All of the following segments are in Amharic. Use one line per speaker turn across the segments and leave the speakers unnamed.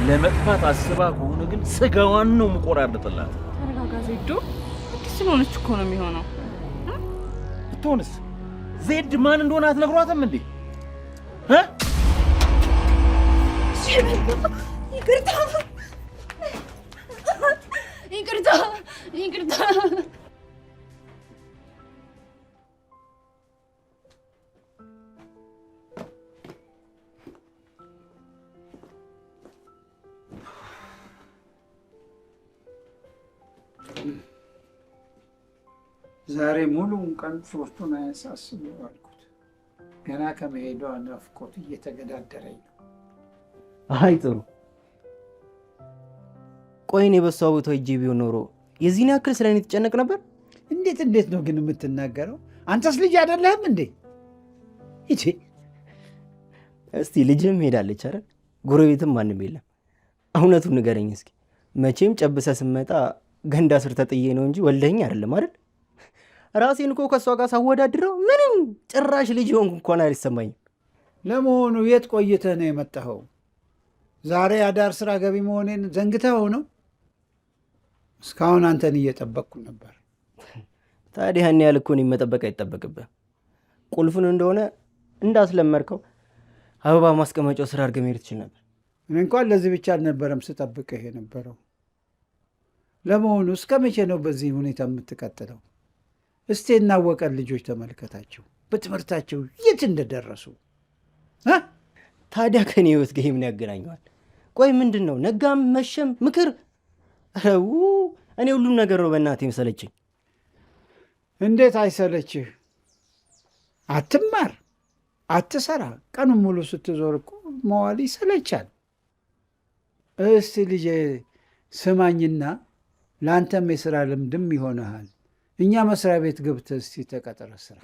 ለመጥፋት አስባ ከሆነ ግን ስጋዋን ነው የምቆራርጥላት።
ተረጋጋ ዜዶ። አዲስ ስለሆነች እኮ ነው የሚሆነው።
ብትሆንስ ዜድ ማን እንደሆነ አትነግሯትም እንዴ?
ይቅርታ ይቅርታ።
ዛሬ ሙሉውን ቀን ፎርቱና ያሳስበው አልኩት። ገና ከመሄዷ ናፍቆት እየተገዳደረኝ ነው።
አይ ጥሩ። ቆይ እኔ በሷ ቦታ ሂጄ ቢሆን ኖሮ የዚህን ያክል ስለ እኔ ትጨነቅ ነበር?
እንዴት ነው ግን የምትናገረው? አንተስ ልጅ አይደለህም እንዴ? ይቺ
እስቲ ልጅም ሄዳለች አይደል? ጎረቤትም ማንም የለም። እውነቱን ንገረኝ እስኪ። መቼም ጨብሰ ስመጣ ገንዳ ስር ተጥዬ ነው እንጂ ወልደኝ አይደለም አይደል? ራሴን እኮ ከሷ ጋር ሳወዳድረው ምንም ጭራሽ ልጅ ሆንኩ እንኳን አይሰማኝም።
ለመሆኑ የት ቆይተህ ነው የመጣኸው? ዛሬ አዳር ስራ ገቢ መሆኔን ዘንግተኸው ነው? እስካሁን አንተን እየጠበቅኩ ነበር።
ታዲያ ያን ያህል እኮ እኔን መጠበቅ አይጠበቅብህ። ቁልፉን እንደሆነ እንዳስለመድከው አበባ ማስቀመጫው ስራ አድርገህ መሄድ ትችል ነበር።
እኔ እንኳን ለዚህ ብቻ አልነበረም ስጠብቅህ የነበረው። ለመሆኑ እስከ መቼ ነው በዚህ ሁኔታ የምትቀጥለው? እስቲ እናወቀን ልጆች ተመልከታቸው፣ በትምህርታቸው የት እንደደረሱ።
ታዲያ ከኔ ህይወት ጋር ምን ያገናኘዋል? ቆይ ምንድን ነው ነጋም መሸም ምክር? ረው እኔ ሁሉም ነገር ነው በእናቴ መሰለችኝ።
እንዴት አይሰለችህ? አትማር፣ አትሰራ፣ ቀኑን ሙሉ ስትዞር እኮ መዋል ይሰለቻል። እስቲ ልጄ ስማኝና ለአንተም የሥራ ልምድም ይሆንሃል። እኛ መስሪያ ቤት ገብተህ እስቲ ተቀጠረ ስራ።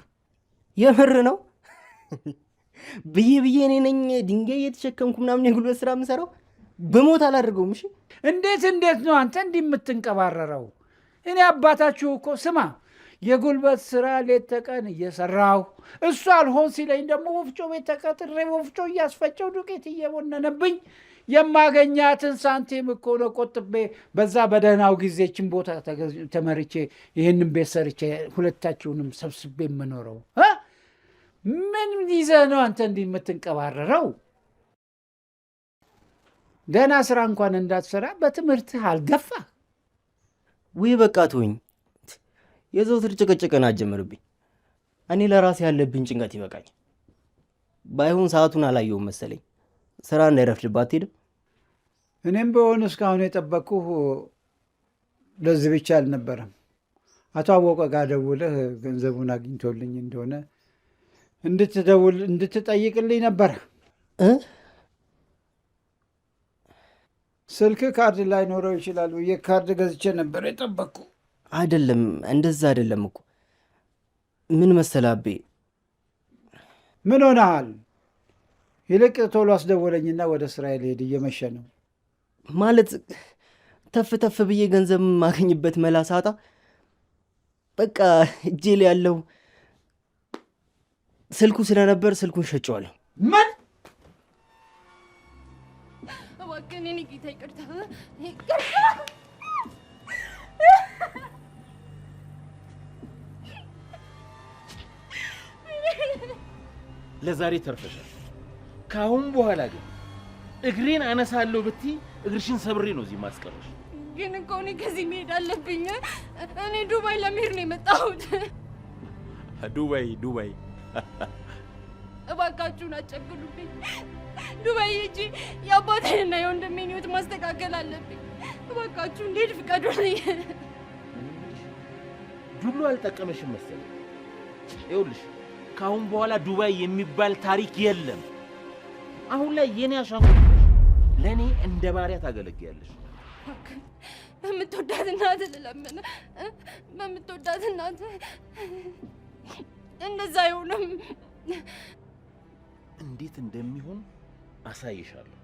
የምር ነው ብዬ እኔ ነኝ ድንጋይ እየተሸከምኩ ምናምን የጉልበት ስራ የምሰራው? በሞት አላደርገውም። እሺ
እንዴት ነው አንተ እንዲህ የምትንቀባረረው? እኔ አባታችሁ እኮ ስማ፣ የጉልበት ስራ ሌት ተቀን እየሰራሁ እሱ አልሆን ሲለኝ ደግሞ ወፍጮ ቤት ተቀጥሬ ወፍጮ እያስፈጨው ዱቄት እየቦነነብኝ የማገኛትን ሳንቲም እኮ ነው ቆጥቤ በዛ በደህናው ጊዜችን ቦታ ተመርቼ ይህንን ቤት ሰርቼ ሁለታችሁንም ሰብስቤ የምኖረው። ምን ይዘህ ነው አንተ እንዲህ የምትንቀባረረው? ደህና ስራ እንኳን እንዳትሰራ በትምህርትህ አልገፋህ።
ውይ በቃ ተወኝ። የዘውትር ጭቅጭቅን አትጀምርብኝ። እኔ ለራሴ ያለብኝ ጭንቀት ይበቃኝ። ባይሆን ሰዓቱን አላየውም መሰለኝ። ስራ እንዳይረፍድብህ አትሄድም?
እኔም በሆን እስካሁን የጠበቅኩህ ለዚህ ብቻ አልነበረም። አቶ አወቀ ጋር ደውለህ ገንዘቡን አግኝቶልኝ እንደሆነ እንድትጠይቅልኝ ነበረ። ስልክ ካርድ ላይኖረው ይችላል ብዬ ካርድ ገዝቼ ነበር የጠበቅኩ።
አይደለም እንደዛ አይደለም እኮ። ምን መሰለህ አቤ።
ምን ሆነሃል? ይልቅ ቶሎ አስደወለኝና ወደ እስራኤል ሄድ፣ እየመሸ ነው።
ማለት ተፍ ብዬ ገንዘብ የማገኝበት መላ ሳጣ በቃ እጄ ላይ ያለው ስልኩ ስለነበር ስልኩን ሸጬዋለሁ።
ምን?
እባክህ እኔ ጌታ ይቅርታ።
ለዛሬ ተርፈሻል። ከአሁን በኋላ ግን እግሬን አነሳለሁ ብትይ እግርሽን ሰብሬ ነው እዚህ ማስቀረሽ።
ግን እኮ እኔ ከዚህ መሄድ አለብኝ። እኔ ዱባይ ለመሄድ ነው የመጣሁት።
ዱባይ
እባካችሁን አጨግሉብኝ። ዱባይ ሂጂ የአባቴንና የወንድሜን ህይወት ማስተካከል አለብኝ። እባካችሁ እንዴት ፍቀዱልኝ።
ዱብሎ አልጠቀመሽም መሰለኝ። ይኸውልሽ ከአሁን በኋላ ዱባይ የሚባል ታሪክ የለም። አሁን ላይ የኔ አሻንጉሊት ለኔ እንደ ባሪያ ታገለግያለሽ።
በምትወዳት እናት ልለምን፣ በምትወዳት እናት እንደዛ አይሆንም።
እንዴት እንደሚሆን አሳይሻለሁ።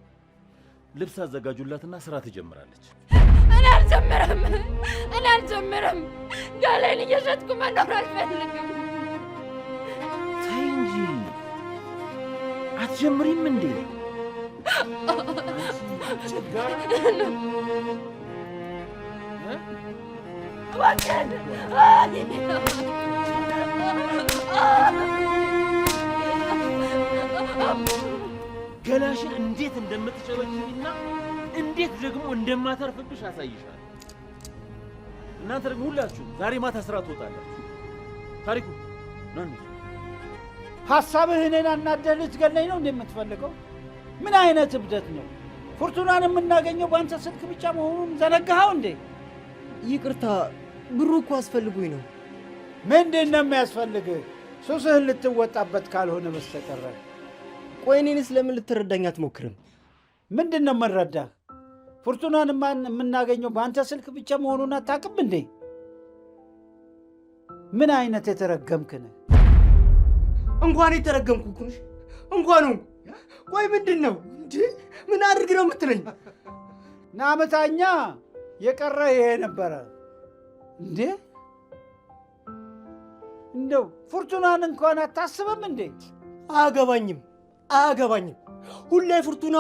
ልብስ አዘጋጁላትና ስራ ትጀምራለች።
እኔ አልጀምርም። ጋላይን እየሸጥኩ መኖር አልፈልግም።
ተይ እንጂ አትጀምሪም እንዴ? ገላሽን እንዴት እንደምትጨበጭብና እንዴት ደግሞ እንደማተርፍብሽ አሳይሻለሁ። እናንተ ደግሞ ሁላችሁ ዛሬ ማታ ስራ ትወጣላችሁ። ታሪኩ ነን
ሐሳብህ እኔን አናደህ ልትገለኝ ነው እንደምትፈልገው? ምን አይነት እብደት ነው? ፎርቱናን የምናገኘው በአንተ ስልክ ብቻ መሆኑን ዘነጋኸው እንዴ?
ይቅርታ፣ ብሩ እኮ አስፈልጉኝ ነው።
ምንድን ነው የሚያስፈልግህ? ሱስህን ልትወጣበት ካልሆነ በስተቀረ።
ቆይ እኔንስ ለምን ልትረዳኝ አትሞክርም?
ምንድን ነው የምንረዳህ? ፎርቱናን የምናገኘው በአንተ ስልክ ብቻ መሆኑን አታውቅም እንዴ? ምን አይነት የተረገምክ ነህ?
እንኳን የተረገምኩ ነሽ እንኳን። ቆይ ምንድን ነው እንዴ? ምን አድርግ ነው የምትለኝ?
ናመታኛ የቀረ ይሄ ነበረ እንዴ? እንደው ፎርቱናን እንኳን አታስብም እንዴ?
አያገባኝም። ሁሌ ፎርቱና።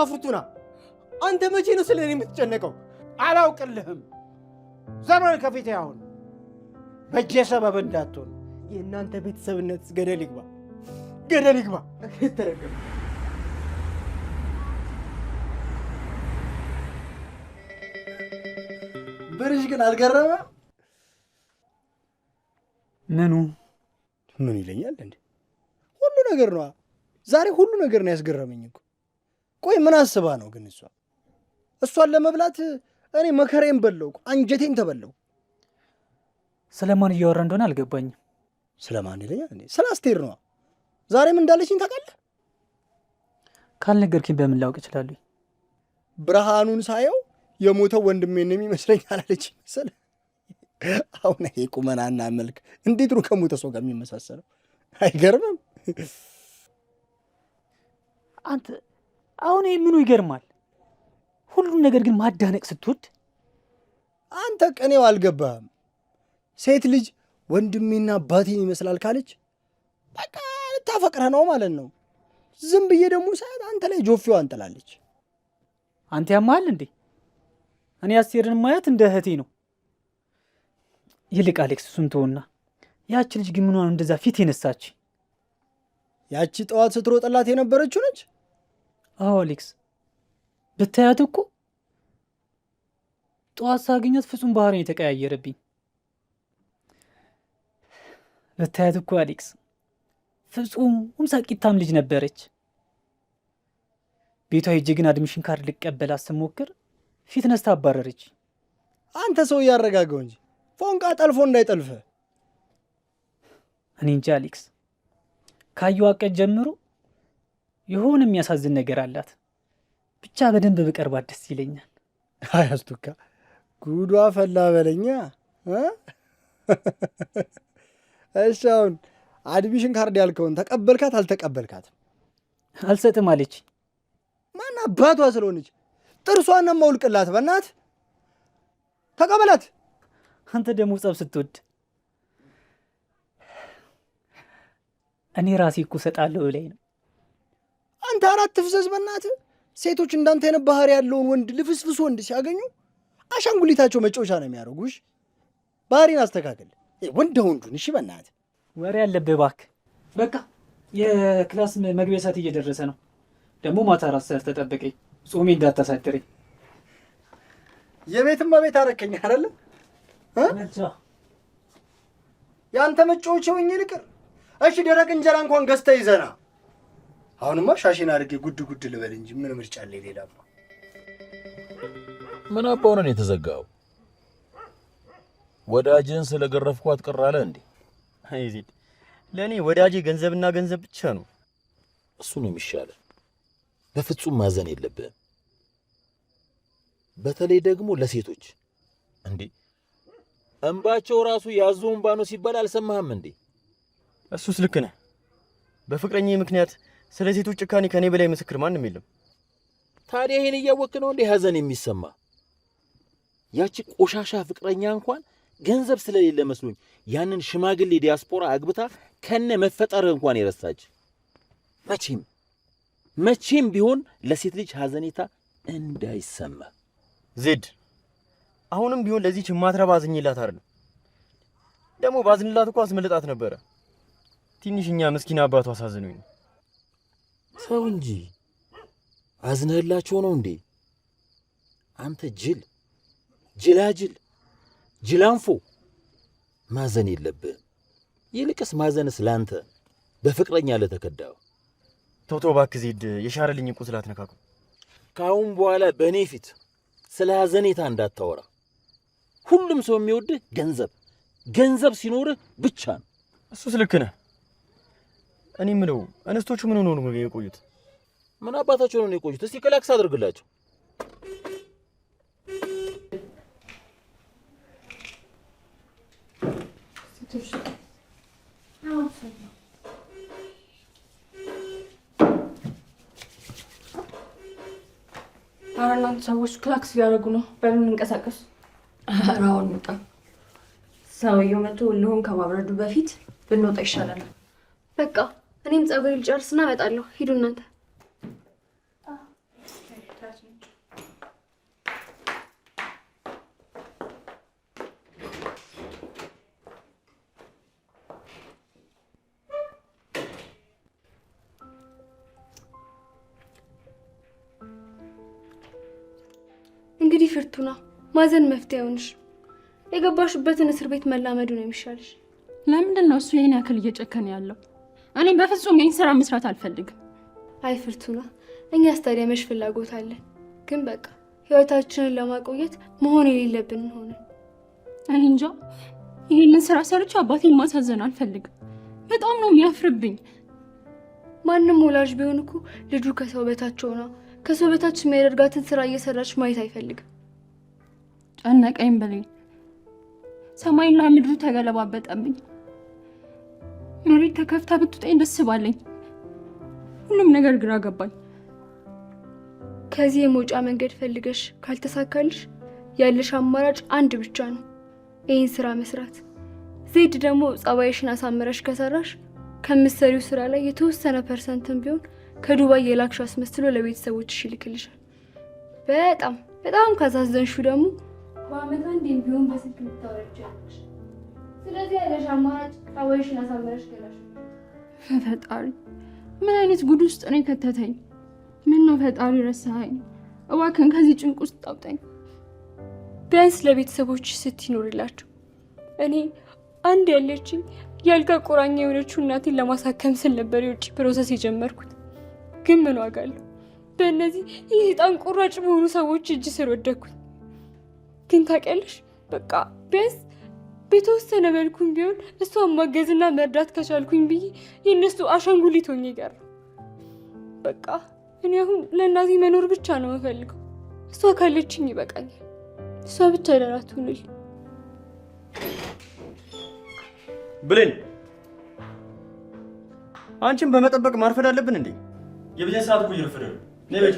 አንተ መቼ ነው ስለ እኔ የምትጨነቀው?
አላውቅልህም። ዘመን ከፊቴ አሁን በእጄ ሰበብ እንዳትሆን።
የእናንተ ቤተሰብነት ገደል ይግባ። ተረገም ብርሽ ግን አልገረመ? ምን ይለኛል እንዴ? ሁሉ ነገር ነው ዛሬ፣ ሁሉ ነገር ነው ያስገረመኝ እኮ። ቆይ ምን አስባ ነው ግን እሷን ለመብላት እኔ መከሬን በለው፣ አንጀቴን ተበለው።
ስለማን እያወራ እንደሆነ አልገባኝም።
ስለማን ይለኛል እንዴ? ስለ አስቴር ነው። ዛሬም እንዳለችኝ ታውቃለህ?
ካልነገርኪኝ በምን ላውቅ እችላለሁ?
ብርሃኑን ሳየው የሞተው ወንድሜን የሚመስለኝ አላለች መሰለህ? አሁን ይሄ ቁመናና መልክ እንዴት ነው ከሞተ ሰው ጋር የሚመሳሰለው? አይገርምም?
አንተ አሁን ምኑ ይገርማል? ሁሉን ነገር ግን ማዳነቅ ስትወድ
አንተ ቀኔው አልገባህም። ሴት ልጅ ወንድሜና አባቴን ይመስላል ካለች በቃ ልታፈቅረህ ነው ማለት ነው። ዝም ብዬ ደግሞ ሰዓት አንተ ላይ ጆፌዋ አንጥላለች።
አንተ ያማል እንዴ? እኔ አስቴርን ማያት እንደ እህቴ ነው። ይልቅ አሌክስ እሱን ተውና፣ ያቺ ልጅ ግን ምኗን እንደዛ ፊት የነሳች?
ያቺ ጠዋት ስትሮጥላት የነበረችው ነች?
አዎ አሌክስ፣ ብታያት እኮ ጠዋት ሳገኛት ፍጹም ባህሪን የተቀያየረብኝ። ብታያት እኮ አሌክስ ፍጹም ሳቂታም ልጅ ነበረች። ቤቷ ሄጄ ግን አድሚሽን ካርድ ልቀበላት ስሞክር ፊት ነስታ አባረረች።
አንተ ሰው እያረጋገው እንጂ ፎንቃ ጠልፎ እንዳይጠልፈ።
እኔ እንጂ አሌክስ፣ ካየኋት ቀን ጀምሮ የሆነ የሚያሳዝን ነገር አላት። ብቻ በደንብ ብቀርባት ደስ ይለኛል።
አያስቱካ ጉዷ ፈላ በለኛ። እሺ አሁን አድሚሽን ካርድ ያልከውን ተቀበልካት አልተቀበልካትም?
አልሰጥም አለች።
ማን አባቷ ስለሆነች ጥርሷን ነው የማውልቅላት። በእናት ተቀበላት።
አንተ ደግሞ ጸብ ስትወድ እኔ ራሴ እኮ እሰጣለሁ ብለኝ ነው።
አንተ አራት ትፍዘዝ በእናት። ሴቶች እንዳንተ አይነት ባህሪ ያለውን ወንድ ልፍስፍስ ወንድ ሲያገኙ አሻንጉሊታቸው መጫወቻ ነው የሚያደርጉሽ። ባህሪን አስተካከል ወንድ ወንዱን። እሺ በእናት
ወሬ ያለብህ እባክህ። በቃ የክላስ መግቢያ ሰዓት እየደረሰ ነው። ደግሞ ማታ 4 ሰዓት ተጠብቀኝ፣ ጾሜ እንዳታሳድረኝ።
የቤትማ ቤት አረከኝ አይደለ? የአንተ መጫወቻ ሆኜ ልቅር? እሺ ደረቅ እንጀራ እንኳን ገዝተህ ይዘና። አሁንማ ሻሽን አድርጌ ጉድ ጉድ ልበል እንጂ ምን ምርጫ አለኝ ሌላ?
ምን አባው ነው የተዘጋው? ወዳጅን ስለገረፍኳት ቅር አለ እንዴ?
አይዚድ ለኔ ወዳጄ ገንዘብና ገንዘብ ብቻ ነው።
እሱ ነው የሚሻለው። በፍጹም ማዘን የለብህም። በተለይ ደግሞ ለሴቶች እንዴ እንባቸው ራሱ ያዙ እንባ ነው ሲባል አልሰማህም እንዴ?
እሱስ ልክ ነህ። በፍቅረኛዬ ምክንያት ስለ ሴቶች ጭካኔ ከኔ በላይ ምስክር ማንም የለም።
ታዲያ ይሄን እያወቅህ ነው እንዴ ሐዘን የሚሰማ? ያቺ ቆሻሻ ፍቅረኛ እንኳን ገንዘብ ስለሌለ መስሎኝ ያንን ሽማግሌ ዲያስፖራ አግብታ ከነ መፈጠርህ እንኳን የረሳች። መቼም ቢሆን ለሴት ልጅ ሐዘኔታ እንዳይሰማ።
ዜድ አሁንም ቢሆን ለዚህ ማትረባ አዝኝላት አይደል? ደግሞ ባዝንላት እኮ አስመልጣት ነበረ። ትንሽኛ ምስኪን አባቷ አሳዝነኝ።
ሰው እንጂ አዝነህላቸው ነው እንዴ? አንተ ጅል ጅላጅል ጅላንፎ ማዘን የለብህም። ይልቅስ ማዘንስ ላንተ በፍቅረኛ ለተከዳው።
ቶቶ እባክህ ዜድ የሻረልኝ ቁስል አትነካኩ።
ካሁን በኋላ በእኔ ፊት ስለ ሐዘኔታ እንዳታወራ። ሁሉም ሰው የሚወድህ ገንዘብ ሲኖርህ ብቻ ነው።
እሱስ ልክ ነህ። እኔ የምለው እንስቶቹ ምን ሆነው ነው የቆዩት?
ምን አባታቸው ነው የቆዩት? እስቲ ክላክስ አድርግላቸው።
እናንተ ሰዎች ክላክስ እያደረጉ ነው። በምን እንቀሳቀስ?
አሁን እንውጣ። ሰውየው መጥቶ ሁሉን ከማብረዱ በፊት ብንወጣ ይሻላል።
በቃ እኔም ጸጉሬ ልጨርስና እመጣለሁ። ሂዱ እናንተ። እንግዲህ ፍርቱና ማዘን መፍትሄ ይሆንሽ። የገባሽበትን እስር ቤት መላመዱ ነው የሚሻልሽ።
ለምንድን ነው እሱ ይሄን ያክል እየጨከነ ያለው? እኔም በፍጹም ይሄን ስራ መስራት አልፈልግም።
አይ ፍርቱና፣ እኛስ ታዲያ መች ፍላጎት አለን? ግን በቃ ህይወታችንን ለማቆየት መሆን የሌለብን ሆነ።
እኔ እንጃ፣ ይሄንን ስራ ሰርቼ አባቴን ማሳዘን አልፈልግም። በጣም ነው የሚያፍርብኝ።
ማንም ወላጅ ቢሆን እኮ ልጁ ከሰው በታች ሆና ከሰው በታች የሚያደርጋትን ስራ እየሰራች ማየት አይፈልግም።
ጨነቀኝ ብለኝ ሰማይና ምድሩ ተገለባበጠብኝ። መሬት ተከፍታ ብትውጠኝ ደስ ባለኝ። ሁሉም ነገር ግራ ገባኝ።
ከዚህ የመውጫ መንገድ ፈልገሽ ካልተሳካልሽ ያለሽ አማራጭ አንድ ብቻ ነው፣ ይህን ስራ መስራት። ዜድ ደግሞ ጸባይሽን አሳምረሽ ከሰራሽ ከምትሰሪው ስራ ላይ የተወሰነ ፐርሰንትም ቢሆን ከዱባይ የላክሽ አስመስሎ ለቤተሰቦችሽ ይልክልሻል። በጣም ካሳዘንሹ ደግሞ በአመት አንዴም ቢሆን በስልክ ልታወሪያለሽ። ስለዚህ ያለሽ አማራጭ ጸባይሽን አሳምረሽ ገላሽ።
ፈጣሪ ምን አይነት ጉድ ውስጥ ነው ከተተኝ? ምን ነው ፈጣሪ ረሳኸኝ? እባክህን ከዚህ ጭንቅ ውስጥ አውጣኝ።
ቢያንስ ለቤተሰቦችሽ ስትኖርላቸው። እኔ አንድ ያለችኝ ያልጋ ቁራኛ የሆነችው እናቴን ለማሳከም ስል ነበር የውጭ ፕሮሰስ የጀመርኩት። ግን ምን ዋጋ አለው? በእነዚህ የሰይጣን ቁራጭ በሆኑ ሰዎች እጅ ስር ወደኩኝ። ግን ታውቂያለሽ፣ በቃ ቢያንስ በተወሰነ መልኩም ቢሆን እሷን ማገዝና መርዳት ከቻልኩኝ ብዬ የእነሱ አሻንጉሊት ሆኜ ቀረ። በቃ እኔ አሁን ለእናቴ መኖር ብቻ ነው የምፈልገው። እሷ ካለችኝ ይበቃኛል። እሷ ብቻ ደህና ትሁንልኝ።
ብሌን፣ አንቺን በመጠበቅ ማርፈድ አለብን እንዴ? የብቻ ሰዓት እኮ እየረፈደ ነው። ነይ በይ።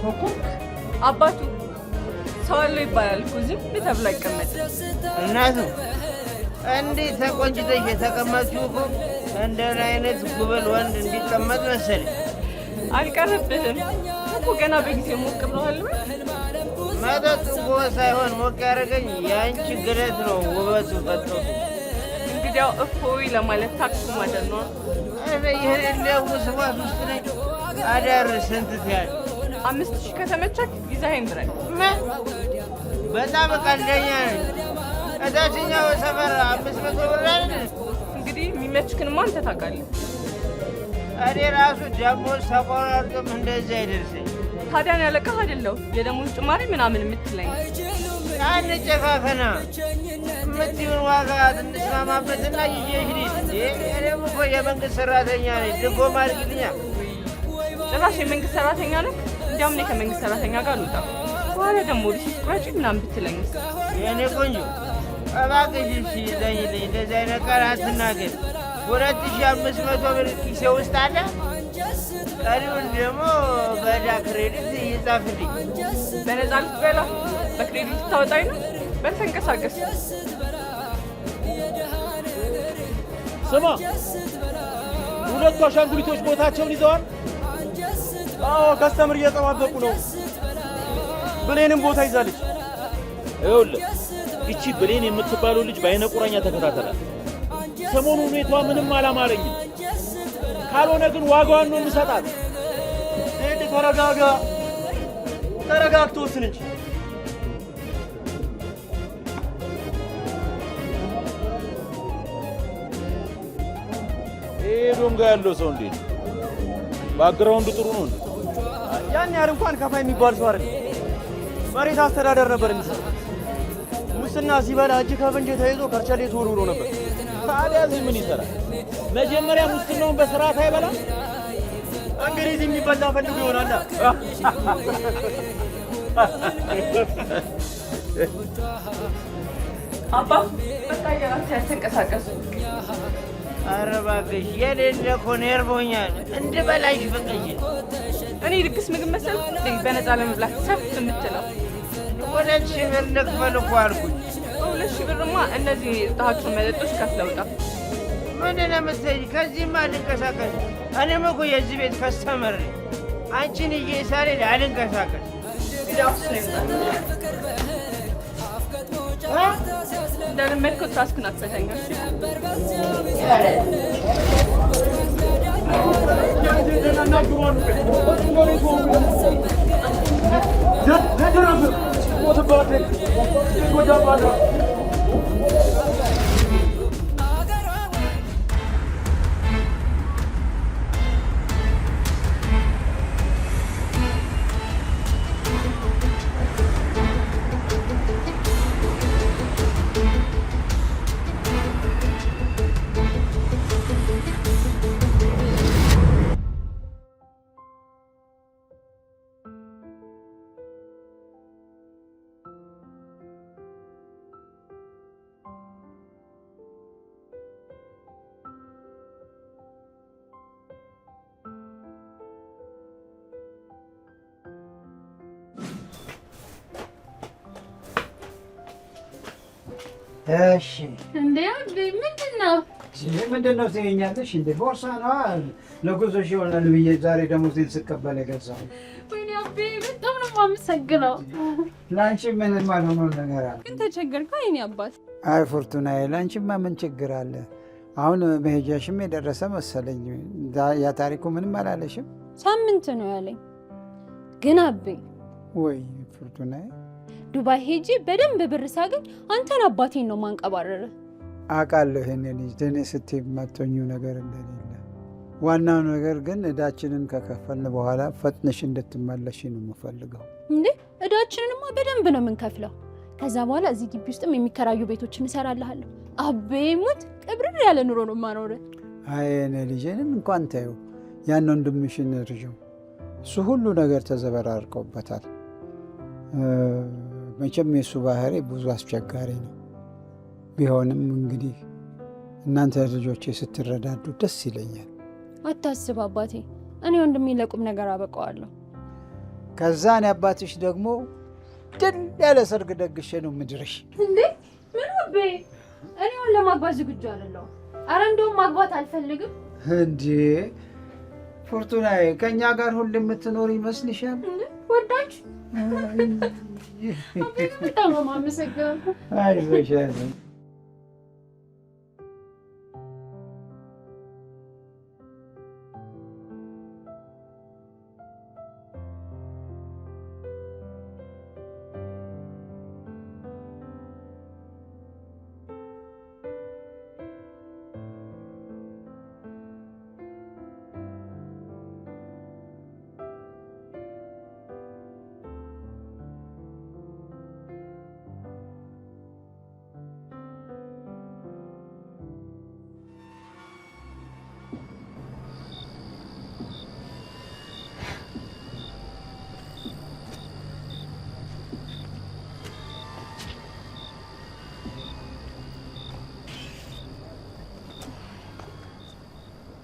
ኮኮ
አባቱ ሰው አለው ይባላል እኮ ዝም ተብሎ አይቀመጥም።
እናቱ እንዲህ ተቆንጅተሽ የተቀመጥሽው እኮ እንደን አይነት ጉብል ወንድ እንዲቀመጥ መሰለኝ።
አልቀረብህም እኮ ገና በጊዜ ሞቅ ብለዋል።
መጠጡ እኮ ሳይሆን ሞቅ ያደረገኝ የአንቺ ግለት ነው ውበቱ ፈጥሮ።
እንግዲያው እፎይ ለማለት ታክሱ ማደር ነው።
ይህን እንዲያው ስዋት ውስጥ ነኝ። አዳር ስንት ትያል?
5000 ከተመቸክ ይዘኸኝ ድረግ።
በጣም ቀልደኛ ነኝ። እታችኛው ሰፈር 500 ብር አይደል?
እንግዲህ የሚመችክንማ አንተ ታውቃለህ።
እኔ ራሱ ደሞዝ ተቆራርጦም እንደዚህ አይደርሰኝ።
ታዲያን ያለቃህ አይደለሁ የደሞዝ ጭማሪ ምናምን የምትለኝ?
አንጨካከና የምትይውን ዋጋ እንስማማበትና ይዤሽ ልሂድ። እኔም እኮ የመንግስት ሰራተኛ ነኝ። ድጎማ አድርጊልኛል።
ጭራሽ የመንግስት ሰራተኛ ነህ? እንዲያውም እኔ ከመንግስት ሰራተኛ ጋር አልወጣም። በኋላ ደግሞ ሪሲት ቁረጪ ምናምን ብትለኝስ?
የእኔ ቆንጆ እባክሽ እሺ ይዘኝልኝ። እንደዚህ አይነት ቃል አትናገር። 2500 ብር ኪሴ ውስጥ አለ። ቀሪውን ደግሞ በዕዳ ክሬዲት ይጻፍልኝ።
በነፃ ልትበላ በክሬዲት ታወጣኝ ነው? በል ተንቀሳቀስ።
ስማ፣ ሁለቱ አሻንጉሊቶች ቦታቸውን ይዘዋል?
አዎ፣ ከስተምር እየጠባበቁ ነው። ብሌንም ቦታ ይዛለች።
ይኸውልህ እቺ ብሌን የምትባለው ልጅ በአይነ ቁራኛ ተከታተላት። ሰሞኑ ሁኔታዋ ምንም አላማረኝም። ካልሆነ ግን ዋጋዋን ነው የምሰጣት።
ዜድ ተረጋጋ፣ ተረጋግቶ ወስን እንጂ።
ዶንጋ ያለው ሰው እንዴት ባክግራውንድ ጥሩ ነው እንዴ?
ያን ያህል እንኳን ከፋይ የሚባል ሰው አይደለም። መሬት አስተዳደር ነበር የሚሰራው። ሙስና ሲበላ እጅ ከፍንጅ ተይዞ ከርቸሌ ተወርውሮ ነበር።
ታዲያ እዚህ ምን ይሰራል? መጀመሪያ ሙስናውን በስርዓት አይበላም?
እንግዲህ የሚበላ ፈልጎ ይሆናል።
አባ በቃ እያላችሁ ያልተንቀሳቀሱ።
ኧረ እባክሽ የሌለ እኮ ነው እርቦኛል። እንድበላሽ ፍቀኝ።
እኔ ድግስ ምግብ መሰል በነፃ ለመብላት ሰፍ የምትለው
2000 ብር ልክፈል እኮ አልኩኝ።
2000 ብርማ እነዚህ የጠጣኋቸውን መጠጦች ከፍለውጣ።
ምንድን ነው የምትይኝ? ከዚህማ አልንቀሳቀስ። እኔም እኮ የዚህ ቤት ከስተመር ነኝ። አንቺን እየሳልል አልንቀሳቀስ።
እንደለመድከው ትራስክን አትፈተኛ።
እሺ
እንዴ ምንድን ነው?
ምንድን ነው ትይኛለሽ? እንደ ቦርሳ ነዋ ለጉዞሽ ይሆናል ብዬ ዛሬ ደሞዜን ስቀበል የገዛሁት።
ወይኔ አቤ በጣም ነው የማመሰግነው።
ለአንቺ ምንም አልሆነው ነገር አለ?
ግን ተቸገርኩ የእኔ አባት።
አይ ፎርቱናዬ፣ ለአንቺማ ምን ችግር አለ? አሁን መሄጃሽም የደረሰ መሰለኝ። ያ ታሪኩ ምንም አላለሽም?
ሳምንት ነው ያለኝ። ግን አቤ
ወይ ፎርቱናዬ፣
ዱባይ ሄጂ በደንብ ብር ሳገኝ አንተን አባቴን ነው ማንቀባረረ።
አውቃለሁ ይሄን ልጅ እኔ ስትይ የማትሆኚው ነገር እንደሌለ። ዋናው ነገር ግን እዳችንን ከከፈልን በኋላ ፈጥነሽ እንድትመለሽ ነው የምፈልገው።
እንዴ እዳችንንማ በደንብ ነው የምንከፍለው። ከዛ በኋላ እዚህ ግቢ ውስጥም የሚከራዩ ቤቶችን እሰራልሃለሁ። አቤ ሙት ቅብርር ያለ ኑሮ ነው ማኖረ።
አይ እኔ ልጄንም እንኳን ታዩ ያን ወንድምሽን እርዥው። እሱ ሁሉ ነገር ተዘበራርቀውበታል። መቼም የእሱ ባህሪ ብዙ አስቸጋሪ ነው። ቢሆንም እንግዲህ እናንተ ልጆቼ ስትረዳዱ ደስ ይለኛል።
አታስብ አባቴ፣ እኔ ወንድሜ ለቁም ነገር አበቀዋለሁ።
ከዛን አባትሽ ደግሞ ድል ያለ ሰርግ ደግሼ ነው ምድርሽ።
እንዴ ምን አቤ? እኔ አሁን ለማግባት ዝግጁ አይደለሁም። አረ እንደውም ማግባት አልፈልግም።
እንዴ ፎርቱናዬ ከኛ ጋር ሁሉ የምትኖር ይመስልሻል?
ወዳጅ በጣም ነው የማመሰግነው።
አይዞሽ አይዞሽ።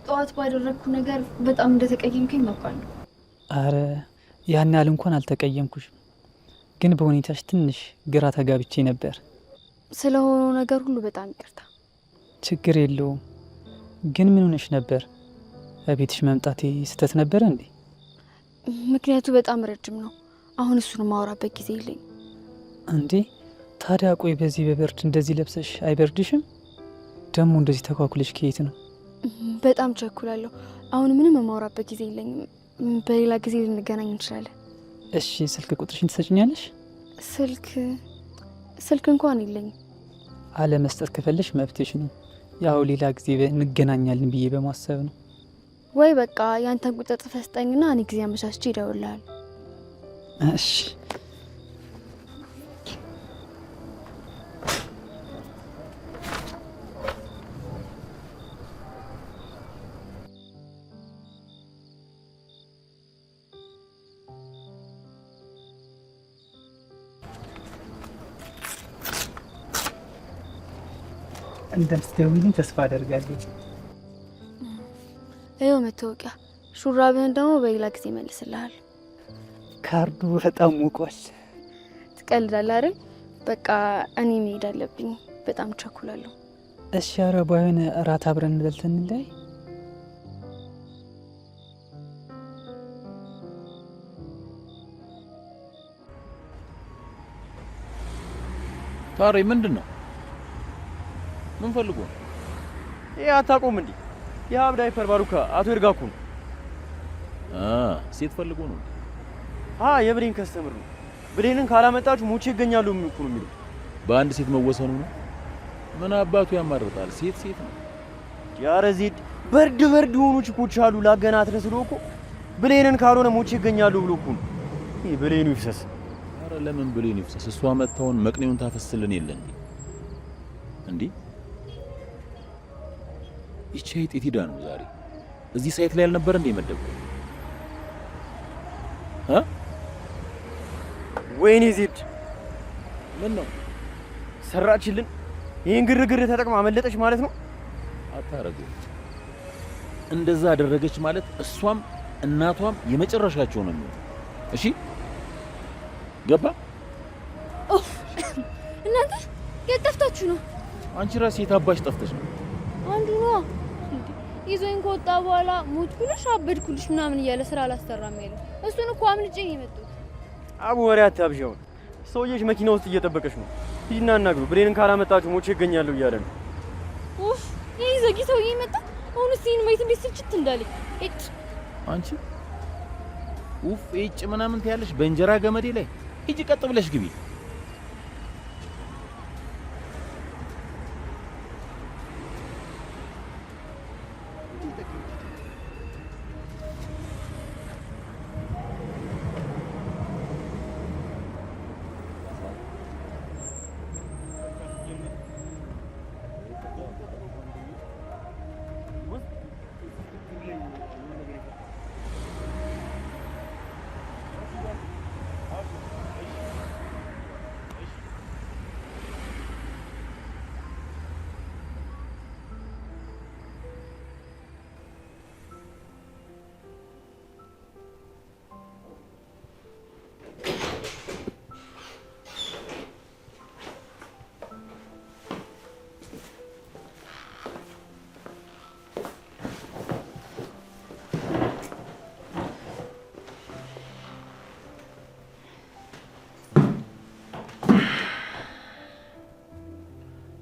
ጠዋት ባደረግኩ ነገር በጣም እንደተቀየምከኝ አውቃለሁ።
አረ ያን ያህል እንኳን አልተቀየምኩሽም፣ ግን በሁኔታሽ ትንሽ ግራ ተጋብቼ ነበር።
ስለሆነው ነገር ሁሉ በጣም ይቅርታ።
ችግር የለውም። ግን ምን ሆነሽ ነበር? በቤትሽ መምጣቴ ስህተት ነበረ እንዴ?
ምክንያቱ በጣም ረጅም ነው። አሁን እሱን ማወራበት ጊዜ የለኝም።
እንዴ ታዲያ ቆይ፣ በዚህ በብርድ እንደዚህ ለብሰሽ አይበርድሽም? ደግሞ እንደዚህ ተኳኩለሽ ከየት ነው?
በጣም ቸኩላለሁ። አሁን ምንም የማወራበት ጊዜ የለኝም። በሌላ ጊዜ ልንገናኝ እንችላለን።
እሺ ስልክ ቁጥርሽን ትሰጭኛለሽ?
ስልክ እንኳን የለኝም።
አለመስጠት ከፈለሽ መብትሽ ነው። ያው ሌላ ጊዜ እንገናኛለን ብዬ በማሰብ ነው።
ወይ በቃ ያንተን ቁጥር ጽፈህ ስጠኝና እኔ ጊዜ አመቻችቼ እደውልልሃለሁ።
እሺ እንደምትደውይልኝ ተስፋ አደርጋለሁ።
ይኸው መታወቂያ፣ ሹራብህን ደግሞ በሌላ ጊዜ መልስልሃል።
ካርዱ በጣም ሞቋል።
ትቀልዳለህ አይደል? በቃ እኔ መሄድ አለብኝ፣ በጣም ቸኩላለሁ።
እሺ ኧረ ባይሆን እራት አብረን በልተን እንለያይ።
ታሪ ምንድን ነው? ምን ፈልጎ ነው?
ይሄ አታውቁም እንዴ? የሀብ ዳይፐር ባሩካ አቶ ይርጋኩ ነው።
ሴት ፈልጎ ነው?
የብሌን ከስተምር ነው። ብሌንን ካላመጣችሁ ሞቼ ይገኛሉ እኮ ነው የሚሉት።
በአንድ ሴት መወሰኑ ነው? ምን አባቱ ያማርጣል? ሴት ሴት ነው።
ያረ ዜድ በርድ የሆኑ ችኮች አሉ። ላገናት ረስሎ እኮ ብሌንን ካልሆነ ሞቼ ይገኛሉ ብሎ እኮ ነው። ይሄ ብሌኑ ይፍሰስ።
አረ ለምን ብሌኑ ይፍሰስ? እሷ መጣውን መቅኔውን ታፈስልን የለ እንዴ? እንዴ ይቺ አይጥ የት ሄዳ ነው ዛሬ? እዚህ ሳይት ላይ አልነበረ እንዴ መደብኩ?
ወይኔ ዜድ
ምን ነው
ሰራችልን? ይሄን ግርግር ተጠቅማ አመለጠች ማለት ነው?
አታረገው። እንደዛ አደረገች ማለት እሷም እናቷም የመጨረሻቸው ነው የሚሆነው። እሺ ገባ?
እናንተ የት ጠፍታችሁ ነው?
አንቺ ራስሽ የታባሽ ጠፍተሽ ነው?
አንዱ ነው ይዞኝ ከወጣ በኋላ ሞትኩልሽ አበድኩልሽ ምናምን እያለ ስራ አላሰራም ያለ። እሱን እኮ አምልጬ ነው የመጡት።
አቡ ወሬ አታብዣው። ሰውዬሽ መኪና ውስጥ እየጠበቀሽ ነው። ሂድና አናግሩ። ብሌንን ካላመጣችሁ ሞቼ ይገኛለሁ እያለ ነው።
ኡፍ ይሄ ዘጊ ሰውዬ መጣ። አሁን ሲን ማየት እንዴት ስልችት እንዳለኝ።
አንቺ ኡፍ እጭ ምናምን ትያለሽ በእንጀራ ገመዴ ላይ። ሂጂ ቀጥ ብለሽ ግቢ።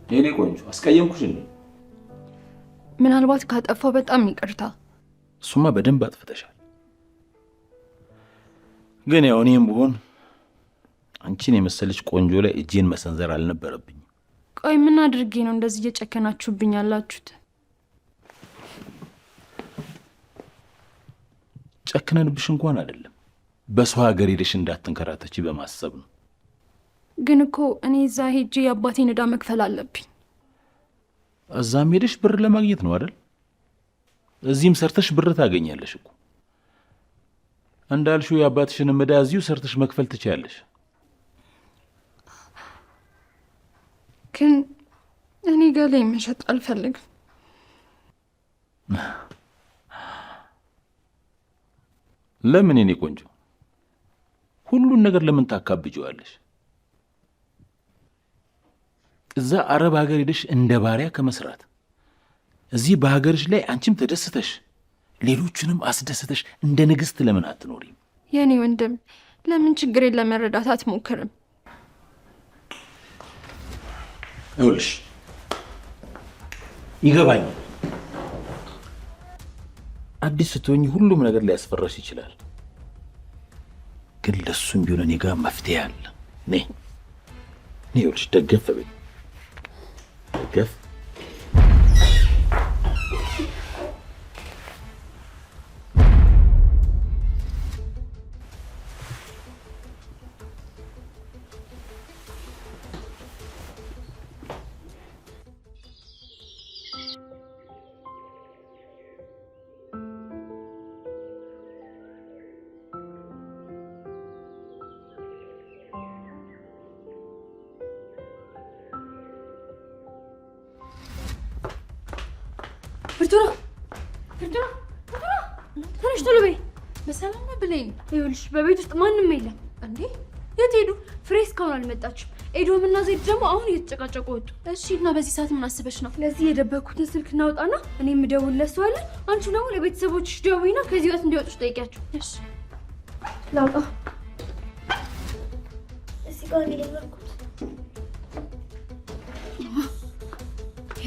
የኔ ቆንጆ አስቀየምኩሽ እንዴ?
ምናልባት ካጠፋው በጣም ይቅርታ።
እሱማ በደንብ አጥፍተሻል። ግን ያው እኔም ብሆን አንቺን የመሰለች ቆንጆ ላይ እጄን መሰንዘር አልነበረብኝም።
ቆይ ምን አድርጌ ነው እንደዚህ እየጨከናችሁብኝ ያላችሁት?
ጨክነንብሽ እንኳን አይደለም፣ በሰው ሀገር ሄደሽ እንዳትንከራተቺ በማሰብ ነው።
ግን እኮ እኔ እዛ ሄጄ የአባቴን ዕዳ መክፈል አለብኝ።
እዛም ሄደሽ ብር ለማግኘት ነው አይደል? እዚህም ሰርተሽ ብር ታገኛለሽ እኮ። እንዳልሽው የአባትሽን ዕዳ እዚሁ ሰርተሽ መክፈል ትችያለሽ።
ግን እኔ ገላይ መሸጥ አልፈልግም።
ለምን የኔ ቆንጆ? ሁሉን ነገር ለምን ታካብጂዋለሽ? እዛ አረብ ሀገር ሄደሽ እንደ ባሪያ ከመስራት እዚህ በሀገርሽ ላይ አንቺም ተደስተሽ ሌሎቹንም አስደስተሽ እንደ ንግስት ለምን አትኖሪም?
የኔ ወንድም ለምን ችግሬን ለመረዳት አትሞክርም?
ይኸውልሽ ይገባኛል። አዲስ ስትሆኚ ሁሉም ነገር ሊያስፈራሽ ይችላል። ግን ለሱም ቢሆን እኔ ጋር መፍትሄ አለ። ነይ ይኸውልሽ፣ ደገፍ በይ፣ ደገፍ።
ፍርቱና ተነሽ ቶሎ በይ። በሰላም ነው ብለኝ። ይኸውልሽ በቤት ውስጥ ማንም የለም። እንዴ የት ሄዱ? ፍሬ እስካሁን አልመጣችም። ኤዶም እና ዘይድ ደግሞ አሁን እየተጨቃጨቁ ወጡ። እሺ እና በዚህ ሰዓት ምን አስበሽ ነው? ለዚህ የደበኩትን ስልክ እናውጣና እኔ የምደውልለት ሰው አለ። አንቺ ደግሞ ለቤተሰቦችሽ ደውይና ከዚህ ወጥ እንዲወጡሽ ጠይቂያቸው። እሺ ላውጣ። እዚህ ጋር ነው የደበኩት።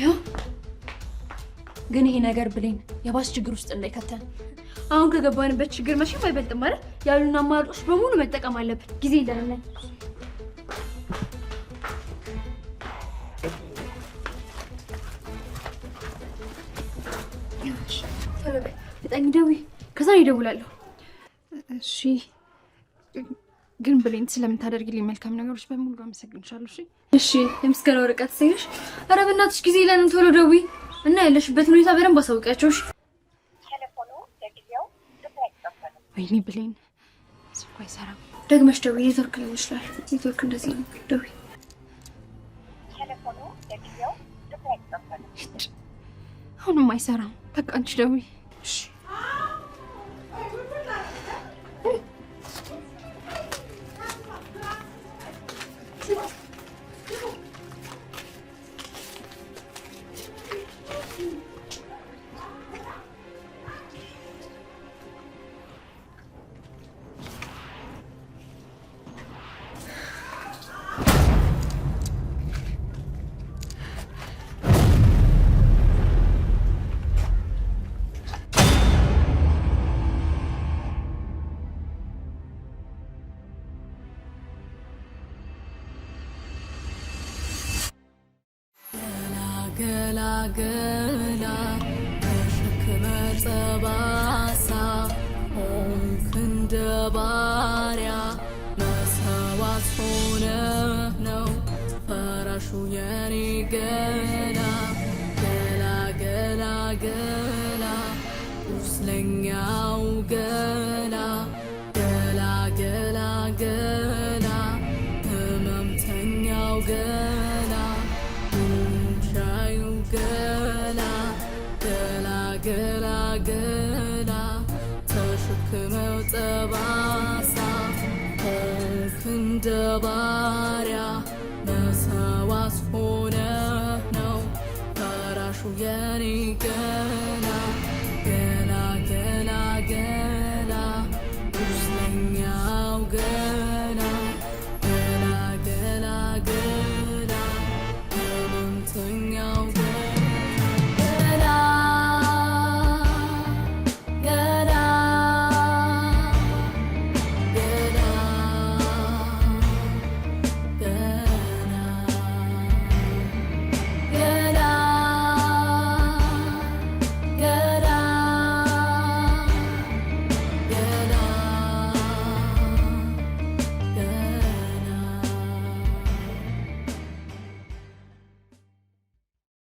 ያው ግን ይሄ ነገር ብሌን የባስ ችግር ውስጥ እንዳይከተን። አሁን ከገባንበት ችግር መቼም አይበልጥም ማለት ያሉን አማራጮች በሙሉ መጠቀም አለብን። ጊዜ የለንም። በጣም ደውይ፣ ከዛ እደውላለሁ።
እሺ ግን ብሌን ስለምታደርግልኝ መልካም ነገሮች በሙሉ አመሰግንሻለሁ። እሺ
እሺ። የምስጋና ወረቀት ሰይሽ። ኧረ በእናትሽ ጊዜ የለንም፣ ቶሎ ደውይ እና ያለሽበት ሁኔታ በደንብ አሳውቂያቸው። እሺ።
ወይኔ ብሌን ስልኩ አይሰራም።
ደግመሽ ደውይ። ኔትወርክ ሊሆን ይችላል። ኔትወርክ እንደዚህ ነው። ደውይ።
አሁንም አይሰራም። በቃ አንቺ ደውይ። እሺ
ገላገላ ተሸክመ ጠባሳ ሆንክ እንደ ባሪያ መሰዋት ሆነ ነው ፈራሹ የኔ ገላ ገላ ገላ ገላ ቁስለኛው ገላ ገላ ገላ ገላ ህመምተኛው ገላ ገላ ገላ ገላ ገላ ተሸክመው ጠባሳ ሆንክ እንደ ባሪያ መሰዋት ሆነ ነው ፈራሹ የኔ ገላ